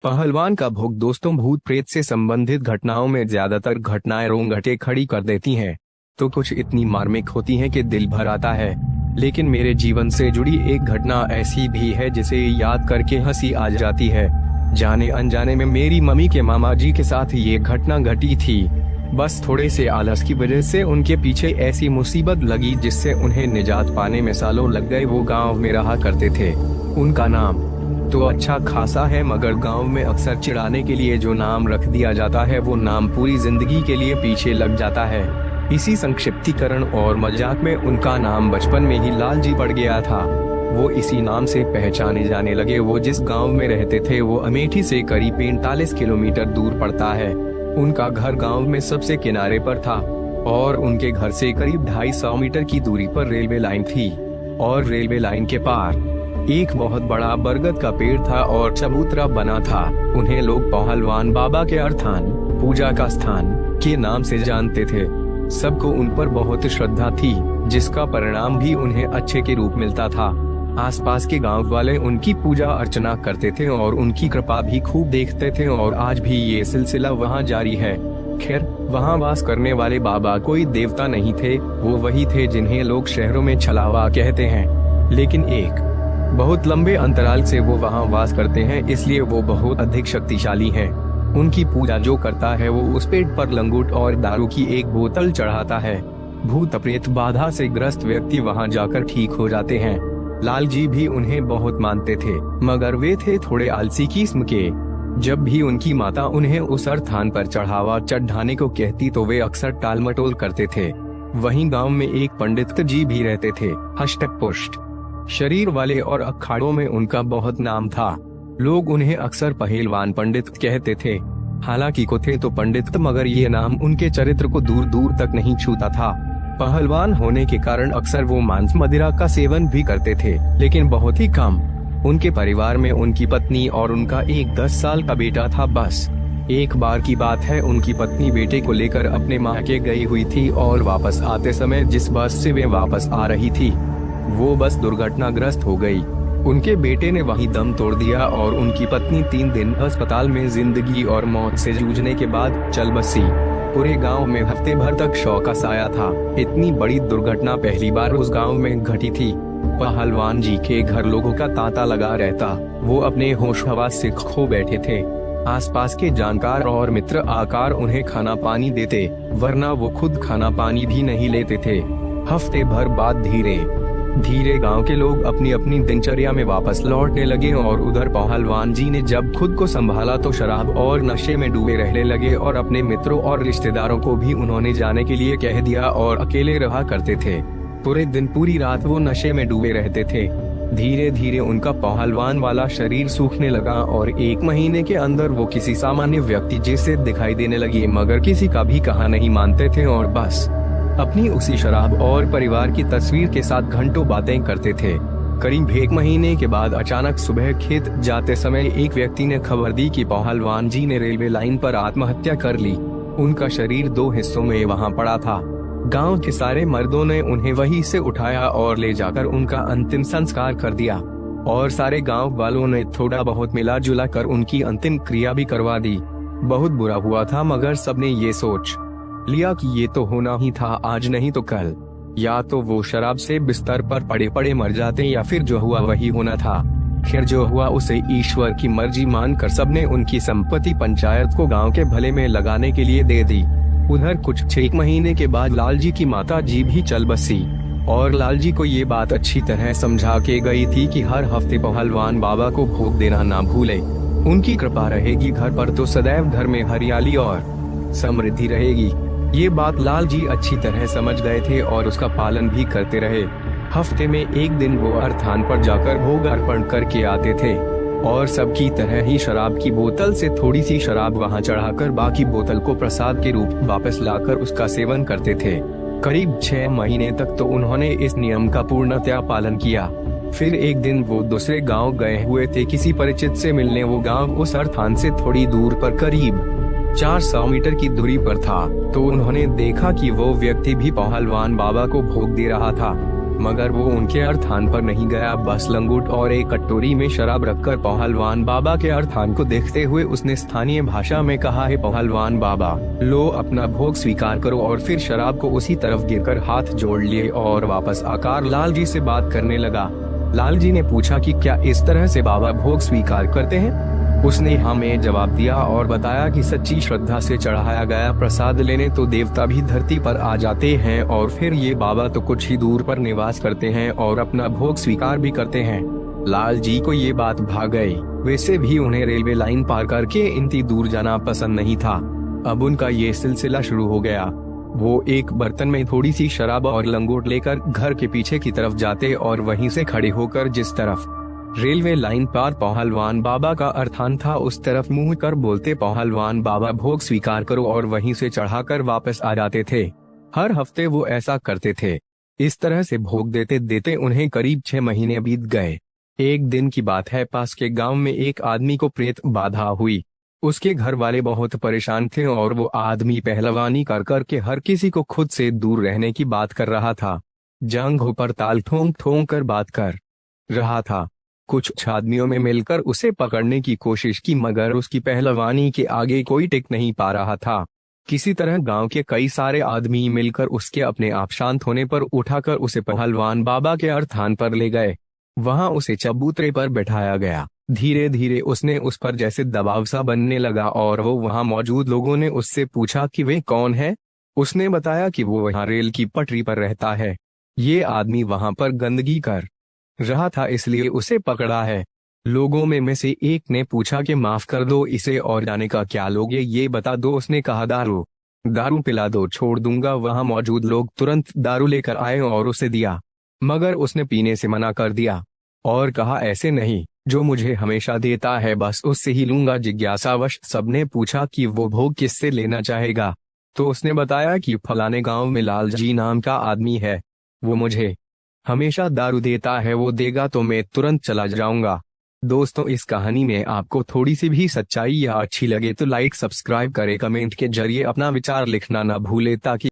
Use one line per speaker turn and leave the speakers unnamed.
पहलवान का भोग दोस्तों भूत प्रेत से संबंधित घटनाओं में ज्यादातर घटनाएं रोंगटे खड़ी कर देती हैं, तो कुछ इतनी मार्मिक होती हैं कि दिल भर आता है। लेकिन मेरे जीवन से जुड़ी एक घटना ऐसी भी है जिसे याद करके हंसी आ जाती है। जाने अनजाने में मेरी मम्मी के मामा जी के साथ ये घटना घटी थी। बस थोड़े से आलस की वजह से उनके पीछे ऐसी मुसीबत लगी जिससे उन्हें निजात पाने में सालों लग गए। वो गाँव में रहा करते थे। उनका नाम तो अच्छा खासा है, मगर गांव में अक्सर चिढ़ाने के लिए जो नाम रख दिया जाता है वो नाम पूरी जिंदगी के लिए पीछे लग जाता है। इसी संक्षिप्तीकरण और मजाक में उनका नाम बचपन में ही लाल जी पड़ गया था। वो इसी नाम से पहचाने जाने लगे। वो जिस गांव में रहते थे वो अमेठी से करीब 45 किलोमीटर दूर पड़ता है। उनका घर गाँव में सबसे किनारे पर था और उनके घर से करीब 250 मीटर की दूरी पर रेलवे लाइन थी और रेलवे लाइन के पार एक बहुत बड़ा बरगद का पेड़ था और चबूतरा बना था। उन्हें लोग पहलवान बाबा के अर्थान पूजा का स्थान के नाम से जानते थे। सबको उन पर बहुत श्रद्धा थी, जिसका परिणाम भी उन्हें अच्छे के रूप मिलता था। आसपास के गांव वाले उनकी पूजा अर्चना करते थे और उनकी कृपा भी खूब देखते थे और आज भी ये सिलसिला वहां जारी है। खैर, वहां वास करने वाले बाबा कोई देवता नहीं थे, वो वही थे जिन्हें लोग शहरों में छलावा कहते हैं। लेकिन एक बहुत लंबे अंतराल से वो वहाँ वास करते हैं, इसलिए वो बहुत अधिक शक्तिशाली हैं। उनकी पूजा जो करता है वो उस पेड़ पर लंगोट और दारू की एक बोतल चढ़ाता है। भूत प्रेत बाधा से ग्रस्त व्यक्ति वहाँ जाकर ठीक हो जाते हैं। लाल जी भी उन्हें बहुत मानते थे, मगर वे थे थोड़े आलसी किस्म के। जब भी उनकी माता उन्हें उस स्थान पर चढ़ावा चढ़ाने को कहती तो वे अक्सर टाल मटोल करते थे। वहीं गाँव में एक पंडित जी भी रहते थे, हष्ट पुष्ट शरीर वाले, और अखाड़ों में उनका बहुत नाम था। लोग उन्हें अक्सर पहलवान पंडित कहते थे। हालांकि को थे तो पंडित, मगर ये नाम उनके चरित्र को दूर दूर तक नहीं छूता था। पहलवान होने के कारण अक्सर वो मांस मदिरा का सेवन भी करते थे, लेकिन बहुत ही कम। उनके परिवार में उनकी पत्नी और उनका एक 10 साल का बेटा था बस। एक बार की बात है, उनकी पत्नी बेटे को लेकर अपने मायके गई हुई थी और वापस आते समय जिस बस से वे वापस आ रही थी वो बस दुर्घटनाग्रस्त हो गई। उनके बेटे ने वहीं दम तोड़ दिया और उनकी पत्नी 3 दिन अस्पताल में जिंदगी और मौत से जूझने के बाद चल बसी। पूरे गांव में हफ्ते भर तक शोक का साया था। इतनी बड़ी दुर्घटना पहली बार उस गांव में घटी थी। पहलवान जी के घर लोगों का तांता लगा रहता। वो अपने होश हवास से खो बैठे थे। आसपास के जानकार और मित्र आकर उन्हें खाना पानी देते, वरना वो खुद खाना पानी भी नहीं लेते थे। हफ्ते भर बाद धीरे धीरे गांव के लोग अपनी अपनी दिनचर्या में वापस लौटने लगे और उधर पहलवान जी ने जब खुद को संभाला तो शराब और नशे में डूबे रहने लगे और अपने मित्रों और रिश्तेदारों को भी उन्होंने जाने के लिए कह दिया और अकेले रहा करते थे। पूरे दिन पूरी रात वो नशे में डूबे रहते थे। धीरे धीरे उनका पहलवान वाला शरीर सूखने लगा और 1 महीने के अंदर वो किसी सामान्य व्यक्ति जैसे दिखाई देने लगे, मगर किसी का भी कहा नहीं मानते थे और बस अपनी उसी शराब और परिवार की तस्वीर के साथ घंटों बातें करते थे। करीब 1 महीने के बाद अचानक सुबह खेत जाते समय एक व्यक्ति ने खबर दी कि पहलवान जी ने रेलवे लाइन पर आत्महत्या कर ली। उनका शरीर 2 हिस्सों में वहां पड़ा था। गांव के सारे मर्दों ने उन्हें वहीं से उठाया और ले जाकर उनका अंतिम संस्कार कर दिया और सारे गाँव वालों ने थोड़ा बहुत मिला जुला कर उनकी अंतिम क्रिया भी करवा दी। बहुत बुरा हुआ था, मगर सबने ये सोच लिया कि ये तो होना ही था, आज नहीं तो कल। या तो वो शराब से बिस्तर पर पड़े पड़े मर जाते या फिर जो हुआ वही होना था। खैर, जो हुआ उसे ईश्वर की मर्जी मानकर सबने उनकी संपत्ति पंचायत को गांव के भले में लगाने के लिए दे दी। उधर कुछ 6 महीने के बाद लाल जी की माता जी भी चल बसी और लाल जी को ये बात अच्छी तरह समझा के गई थी कि हर हफ्ते पहलवान बाबा को भोग देना ना भूले। उनकी कृपा रहेगी घर पर तो सदैव घर में हरियाली और समृद्धि रहेगी। ये बात लाल जी अच्छी तरह समझ गए थे और उसका पालन भी करते रहे। हफ्ते में एक दिन वो अर्थान पर जाकर भोग अर्पण करके आते थे और सबकी तरह ही शराब की बोतल से थोड़ी सी शराब वहां चढ़ाकर बाकी बोतल को प्रसाद के रूप वापस लाकर उसका सेवन करते थे। करीब 6 महीने तक तो उन्होंने इस नियम का पूर्णतया पालन किया। फिर एक दिन वो दूसरे गाँव गए हुए थे किसी परिचित से मिलने। वो गाँव उस अर्थान से थोड़ी दूर पर करीब 400 मीटर की दूरी पर था, तो उन्होंने देखा कि वो व्यक्ति भी पहलवान बाबा को भोग दे रहा था। मगर वो उनके अर्थान पर नहीं गया। बस लंगोट और एक कटोरी में शराब रखकर पहलवान बाबा के अर्थान को देखते हुए उसने स्थानीय भाषा में कहा, है पहलवान बाबा, लो अपना भोग स्वीकार करो। और फिर शराब को उसी तरफ गिरकर हाथ जोड़ लिए और वापस आकर लाल जी से बात करने लगा। लाल जी ने पूछा कि क्या इस तरह से बाबा भोग स्वीकार करते हैं? उसने हमें जवाब दिया और बताया कि सच्ची श्रद्धा से चढ़ाया गया प्रसाद लेने तो देवता भी धरती पर आ जाते हैं, और फिर ये बाबा तो कुछ ही दूर पर निवास करते हैं और अपना भोग स्वीकार भी करते हैं। लाल जी को ये बात भा गई। वैसे भी उन्हें रेलवे लाइन पार करके इतनी दूर जाना पसंद नहीं था। अब उनका ये सिलसिला शुरू हो गया। वो एक बर्तन में थोड़ी सी शराब और लंगोट लेकर घर के पीछे की तरफ जाते और वहीं से खड़े होकर जिस तरफ रेलवे लाइन पार पहलवान बाबा का अर्थान था उस तरफ मुंह कर बोलते, पहलवान बाबा भोग स्वीकार करो, और वहीं से चढ़ाकर वापस आ जाते थे। हर हफ्ते वो ऐसा करते थे। इस तरह से भोग देते देते उन्हें करीब 6 महीने बीत गए। एक दिन की बात है, पास के गांव में एक आदमी को प्रेत बाधा हुई। उसके घर वाले बहुत परेशान थे और वो आदमी पहलवानी कर कर के हर किसी को खुद से दूर रहने की बात कर रहा था। जंघों पर ताल ठोंक ठोंक कर बात कर रहा था। कुछ आदमियों में मिलकर उसे पकड़ने की कोशिश की, मगर उसकी पहलवानी के आगे कोई टिक नहीं पा रहा था। किसी तरह गांव के कई सारे आदमी मिलकर उसके अपने आप शांत होने पर उठाकर उसे पहलवान बाबा के अर्थान पर ले गए। वहां उसे चबूतरे पर बैठाया गया। धीरे धीरे उसने उस पर जैसे दबाव सा बनने लगा और वो वहां मौजूद लोगों ने उससे पूछा कि वे कौन है। उसने बताया कि वो वहां रेल की पटरी पर रहता है। ये आदमी वहां पर गंदगी कर रहा था, इसलिए उसे पकड़ा है। लोगों में से एक ने पूछा कि माफ कर दो इसे, और जाने का क्या लोगे ये बता दो। उसने कहा, दारू दारू पिला दो, छोड़ दूंगा। वहां मौजूद लोग तुरंत दारू लेकर आए और उसे दिया, मगर उसने पीने से मना कर दिया और कहा, ऐसे नहीं, जो मुझे हमेशा देता है बस उससे ही लूंगा। जिज्ञासावश सबने पूछा कि वो भोग किससे लेना चाहेगा, तो उसने बताया कि फलाने गांव में लाल जी नाम का आदमी है, वो मुझे हमेशा दारू देता है, वो देगा तो मैं तुरंत चला जाऊंगा। दोस्तों, इस कहानी में आपको थोड़ी सी भी सच्चाई या अच्छी लगे तो लाइक सब्सक्राइब करें, कमेंट के जरिए अपना विचार लिखना न भूले ताकि